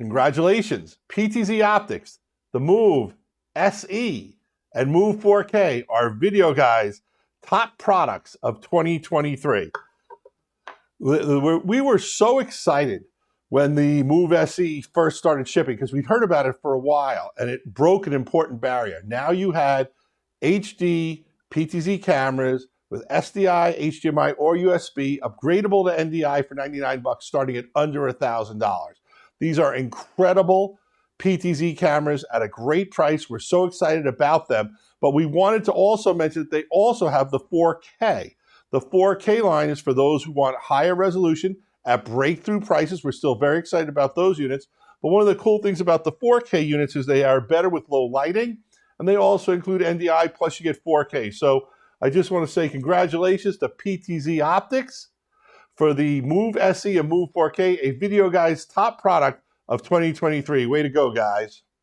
Congratulations, PTZOptics, the Move SE, and Move 4K are Videoguys' top products of 2023. We were so excited when the Move SE first started shipping because we'd heard about it for a while and it broke an important barrier. Now you had HD PTZ cameras with SDI, HDMI, or USB, upgradable to NDI for $99, starting at under $1,000. These are incredible PTZ cameras at a great price. We're so excited about them, but we wanted to also mention that they also have the 4K. The 4K line is for those who want higher resolution at breakthrough prices. We're still very excited about those units, but one of the cool things about the 4K units is they are better with low lighting, and they also include NDI, plus you get 4K. So I just want to say congratulations to PTZOptics for the Move SE and Move 4K, a Videoguys top product of 2023. Way to go, guys.